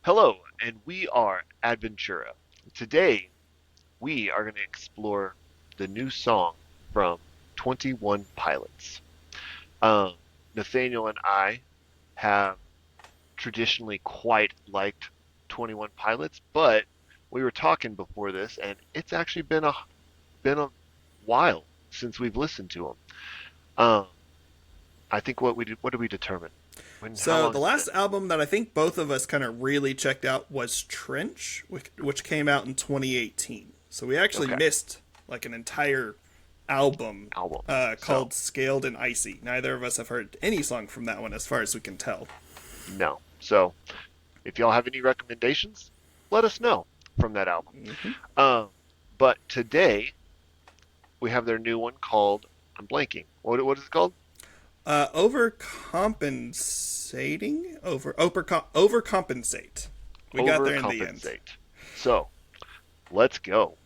Hello, and we are Adventura. Today, we are going to explore the new song from 21 Pilots. Um, Nathaniel and I have traditionally quite liked 21 Pilots, but we were talking before this, and it's actually been a while since we've listened to them. Um, I think what did we determine? How So long the has it been? last album that I think both of us kind of really checked out was Trench, which came out in 2018. So we actually Okay, missed like an entire album album. So called Scaled and Icy. Neither of us have heard any song from that one as far as we can tell. no. So if y'all have any recommendations, let us know from that album. Hmm. Um, but today we have their new one called I'm blanking. What is it called? Overcompensate. We got there in the end. Overcompensate. So let's go.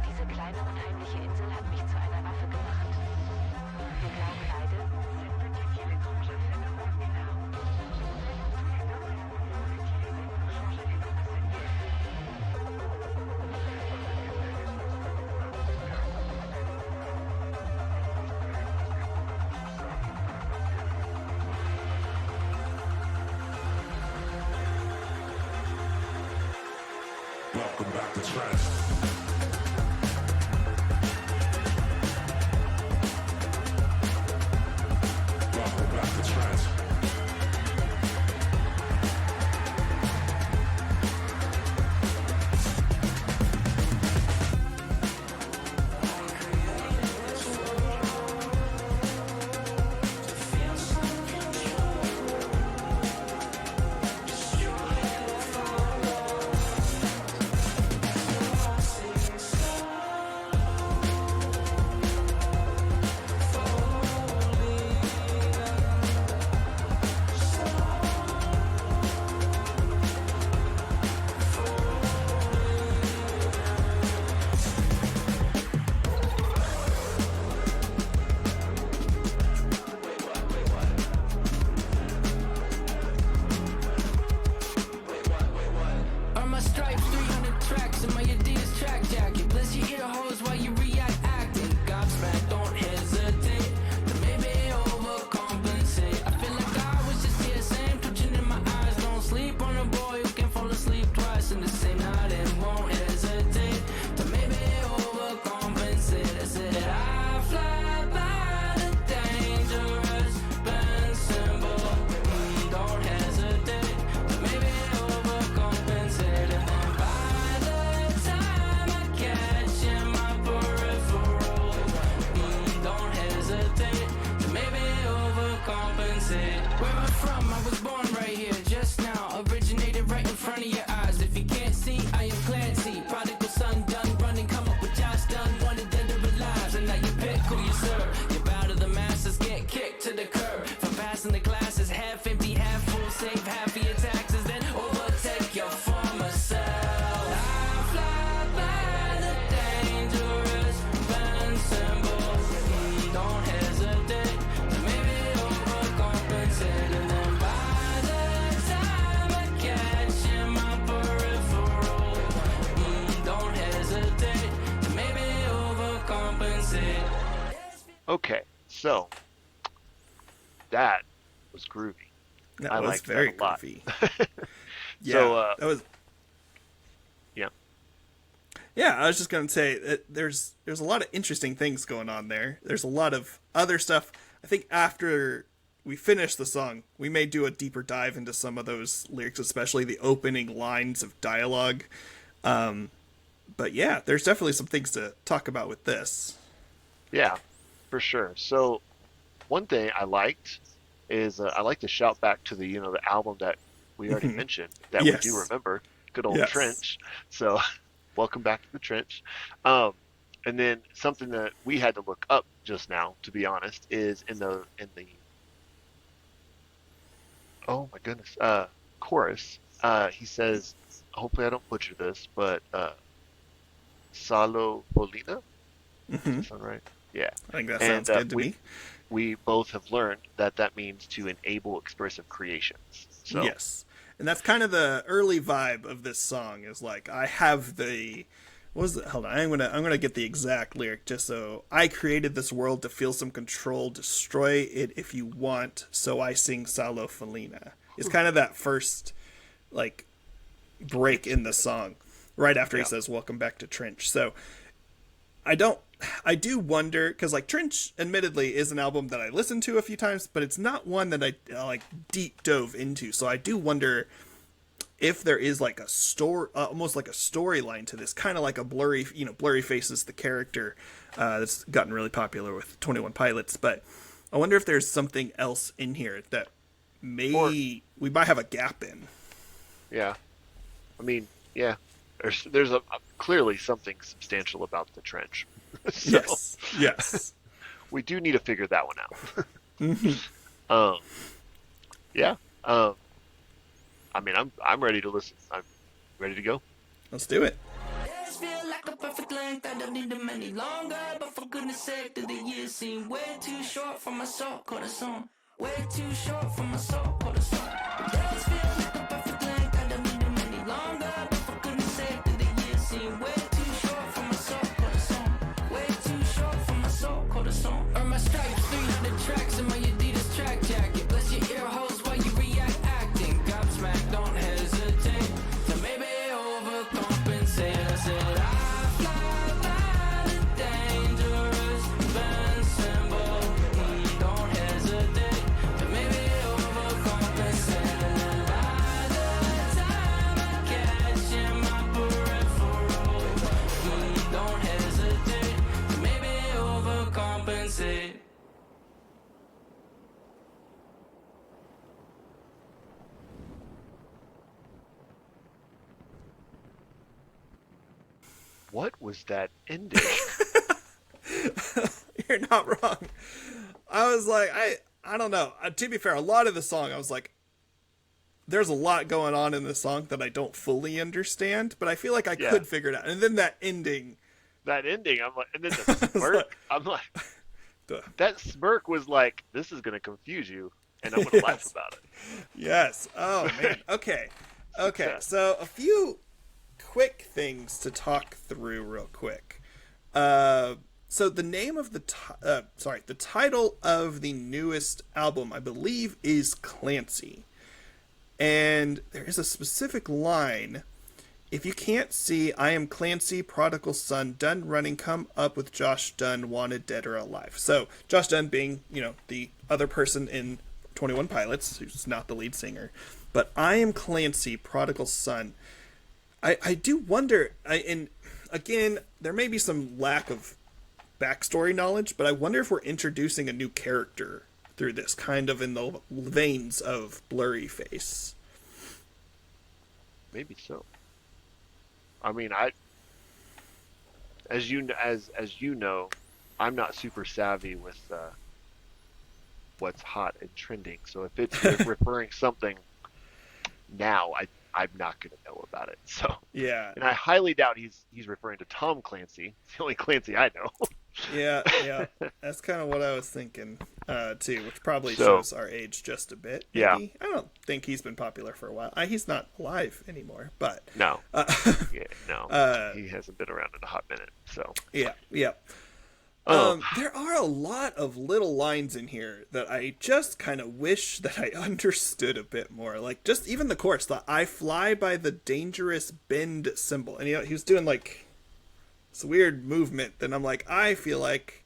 Diese kleine unheimliche Insel hat mich zu einer Waffe gemacht. Wir glauben beide, Welcome back to Trent. Welcome back to Trent. Are my stripes 300 tracks in my Adidas track jacket? Bless your ear holes while you react acting. Gobsmacked, don't hesitate to maybe overcompensate. I feel like I was just here, same twitching in my eyes. Don't sleep on a boy who can fall asleep twice in the same night and won't hesitate to maybe overcompensate. I said I fly by the dangerous bend symbol. Don't hesitate to maybe overcompensate. And then by the time I catch in my peripheral, don't hesitate to maybe overcompensate. Where I'm from, I was born right here just now. Originated right in front of your eyes. If you can't see, I am Clancy. Prodigal son done running, come up with Josh done. Wanted dead or alive, and now you pick who you serve. You bow to the masses, get kicked to the curb. For passing the glasses, half empty, half full. Save half of your taxes, then overtake your former self. I fly by the dangerous bend symbol. Don't hesitate to maybe overcompensate. And then by the time I catch in my peripheral, don't hesitate to maybe overcompensate. Okay, so that was groovy. That I was liked very that a lot. goofy. So Yeah, that was. yeah, Yeah, I was just gonna say that there's a lot of interesting things going on there. There's a lot of other stuff. I think after we finish the song, we may do a deeper dive into some of those lyrics, especially the opening lines of dialogue. Um, but yeah, there's definitely some things to talk about with this. yeah, for sure. So one thing I liked is I like to shout back to the album that we already mentioned that we do Yes. remember, good old Yes. Trench. So welcome back to the Trench. Um, and then something that we had to look up just now, to be honest, is in the oh my goodness, chorus. He says, hopefully I don't butcher this, but Salo Bolina? Does that sound right? Yeah. I think that And sounds good to me. we both have learned that that means to enable expressive creations. So, Yes. And that's kind of the early vibe of this song is like I have the what was it? Hold on, I'm gonna get the exact lyric just so I created this world to feel some control, destroy it if you want, so I sing Salo Felina. It's kind of that first like break in the song right after he yeah. says welcome back to Trench. So I do wonder because like Trench admittedly is an album that I listened to a few times, but it's not one that I like deep dove into. So I do wonder if there is like a story, almost like a storyline to this, kind of like a Blurry Faces, the character that's gotten really popular with 21 Pilots. But I wonder if there's something else in here that Or, we might have a gap in. yeah. I mean, yeah. There's a clearly something substantial about the trench. So Yes. we do need to figure that one out. Um, yeah. I mean, I'm ready to listen. I'm ready to go. Let's do it. Days feel like a perfect length, I don't need them any longer. But for goodness sake, do the years seem way too short for my soul, corazón. Way too short for my soul, corazón. Days feel like a perfect length, I don't need them any longer. But for goodness sake, do the years seem way too short for my soul, corazón. Way too short for my soul, corazón. Earn my stripes, 300 tracks in my Adidas track jacket. Bless your ear holes while you react acting. Gobsmack, don't hesitate to maybe overcompensate. I said I fly by the dangerous bend symbol. Don't hesitate to maybe overcompensate. By the time I catch in my peripheral, don't hesitate to maybe overcompensate. What was that ending? You're not wrong. I was like, I don't know. To be fair, a lot of the song, I was like, there's a lot going on in this song that I don't fully understand, but I feel like I Yeah. could figure it out. And then that ending, That ending, I'm like, and then the smirk, I'm like, duh. that smirk was like, this is gonna confuse you, and I'm gonna laugh Yes. about it. Yes. Oh man. Okay. Yeah. So a few quick things to talk through real quick. So the name of the the title of the newest album, I believe, is Clancy, and there is a specific line. If you can't see, I am Clancy, prodigal son, done running, come up with Josh Dunn, wanted dead or alive. So Josh Dunn being, the other person in 21 Pilots, who's not the lead singer. But I am Clancy, prodigal son. I do wonder, and again, there may be some lack of backstory knowledge, but I wonder if we're introducing a new character through this, kind of in the veins of Blurry Face. Maybe so. I mean, as you know, I'm not super savvy with what's hot and trending. So if it's referring something now, I'm not going to know about it. So Yeah, and I highly doubt he's referring to Tom Clancy, the only Clancy I know. yeah. That's kind of what I was thinking, too, which probably So- shows our age just a bit. Yeah. Maybe. I don't think he's been popular for a while. He's not alive anymore, but No, yeah, no, he hasn't been around in a hot minute. So yeah. Oh. There are a lot of little lines in here that I just kind of wish that I understood a bit more. Like, just even the chorus, the I fly by the dangerous bend symbol. And, he was doing, like, this weird movement. Then I'm like, I feel like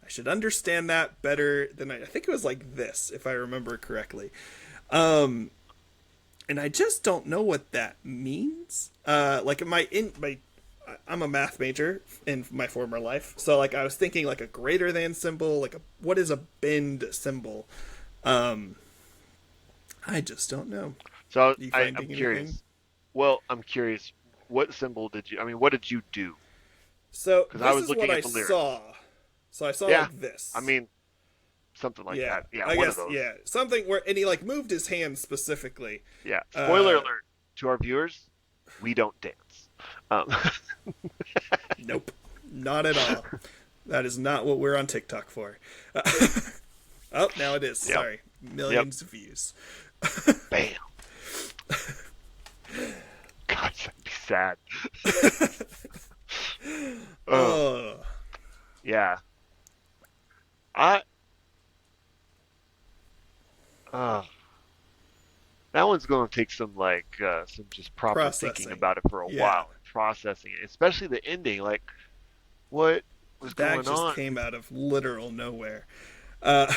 I should understand that better than I think it was like this, if I remember correctly. And I just don't know what that means. Like, I'm a math major in my former life, so like I was thinking like a greater than symbol, like what is a bend symbol? I just don't know. So You I'm finding curious. anything? Well, I'm curious. What symbol did you? I mean, what did you do? So 'Cause this I was is looking what at I the lyrics. saw. So I saw Yeah, like this. I mean, something like Yeah, that. Yeah, I one guess of those. yeah, something where and he like moved his hands specifically. Yeah. Spoiler Uh, alert to our viewers: we don't dance. Um, Nope, not at all. That is not what we're on TikTok for. Oh, now it is. Yep. Sorry, millions of views. Bam. God, that'd be sad. Oh, Yeah. I. Uh, that one's going to take some some just proper thinking processing. about it for a Yeah, while and processing it, especially the ending. Like, what was that going just on? came out of literal nowhere. Uh,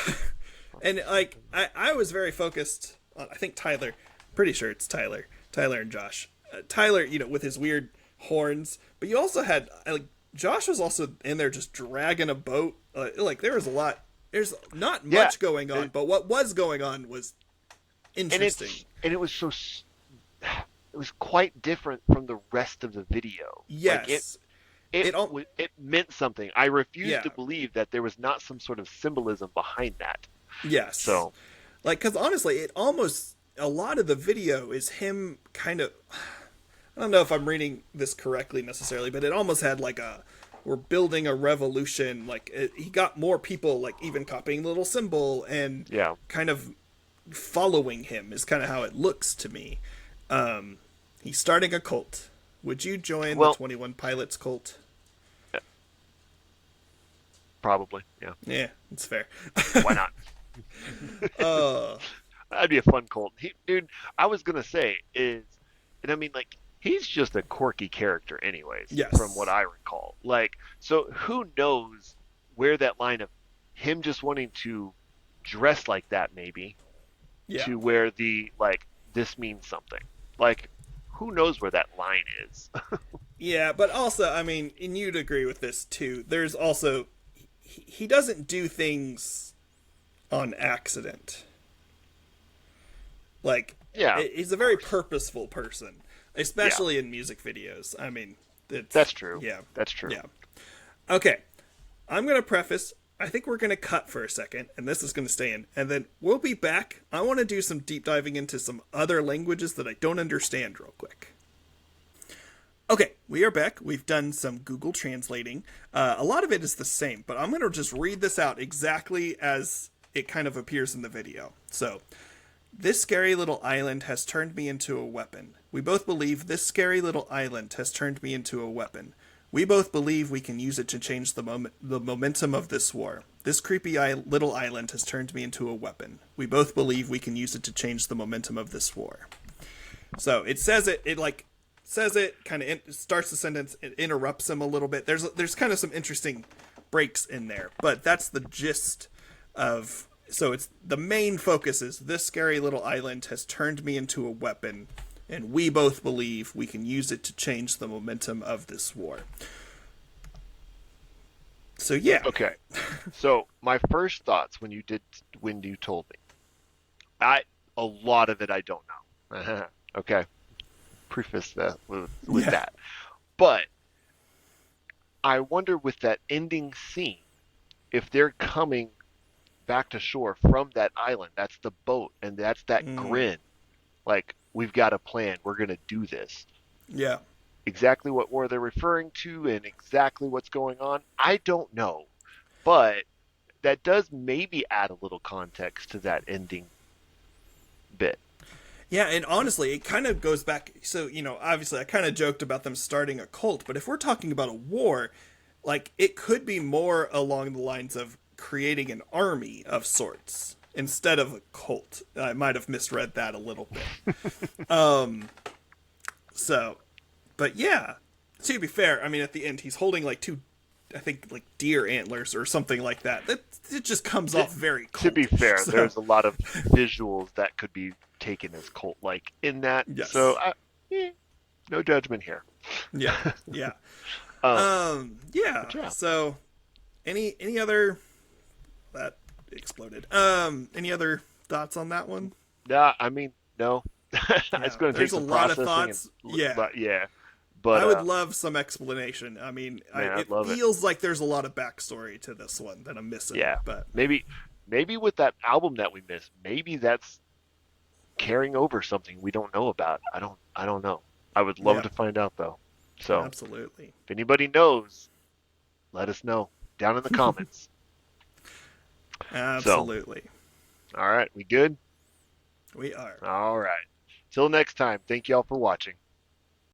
and like I was very focused on. I think Tyler. Pretty sure it's Tyler. Tyler and Josh. Tyler, with his weird horns. But you also had like Josh was also in there just dragging a boat. Like there was a lot. There's not Yeah, much going on, but what was going on was and interesting. it was it was quite different from the rest of the video. Like Yes. it meant something. I refuse Yeah. to believe that there was not some sort of symbolism behind that. Yes. So Like, because honestly, it almost a lot of the video is him kind of. I don't know if I'm reading this correctly necessarily, but it almost had like we're building a revolution. Like he got more people like even copying the little symbol and yeah, kind of following him is kind of how it looks to me. He's starting a cult. Would you join Well- the 21 Pilots cult? probably. Yeah, Yeah, it's fair. why not? uh, That'd be a fun cult. Dude, I was gonna say and I mean like he's just a quirky character, anyways. Yes. From what I recall, like so who knows where that line of him just wanting to dress like that maybe yeah. to where the like this means something. Like who knows where that line is? Yeah, but also, I mean, and you'd agree with this too. There's also he doesn't do things on accident. Like, Yeah, he's a very purposeful person, especially in music videos. I mean, That's true. Yeah, That's true. yeah. Okay, I'm gonna preface. I think we're gonna cut for a second, and this is gonna stay in, and then we'll be back. I want to do some deep diving into some other languages that I don't understand real quick. Okay, we are back. We've done some Google translating. A lot of it is the same, but I'm going to just read this out exactly as it kind of appears in the video. So, this scary little island has turned me into a weapon. We both believe this scary little island has turned me into a weapon. We both believe we can use it to change the momentum of this war. This creepy little island has turned me into a weapon. We both believe we can use it to change the momentum of this war. So, it says says it, kind of starts the sentence, it interrupts him a little bit. There's kind of some interesting breaks in there, but that's the gist of. So it's the main focus is this scary little island has turned me into a weapon, and we both believe we can use it to change the momentum of this war. So yeah, Okay. So my first thoughts when you told me, a lot of it I don't know. Okay. Preface that with Yeah. that. But I wonder with that ending scene, if they're coming back to shore from that island, that's the boat, and that's that grin. Like, we've got a plan. We're going to do this. yeah, Exactly what war they're referring to and exactly what's going on, I don't know. But that does maybe add a little context to that ending bit. yeah. And honestly, it kind of goes back. So obviously, I kind of joked about them starting a cult, but if we're talking about a war, like it could be more along the lines of creating an army of sorts instead of a cult. I might have misread that a little bit. So, but yeah, to be fair, I mean, at the end, he's holding like two, I think, like deer antlers or something like that. It just comes off very cultish. To be fair, So, there's a lot of visuals that could be taken as cult-like in that. Yes. So, no judgment here. yeah, yeah, yeah. yeah. So, any other that exploded? Any other thoughts on that one? Nah, I mean, no. It's going to take there's some a lot of processing thoughts. and- Yeah. But But I would love some explanation. I mean, man, I'd it love it. feels like there's a lot of backstory to this one that I'm missing. Yeah, But maybe with that album that we missed, maybe that's carrying over something we don't know about. I don't know. I would love Yeah. to find out though. So absolutely. if anybody knows, let us know down in the comments. Absolutely. All right, we good? We are. All right. Till next time, thank you all for watching.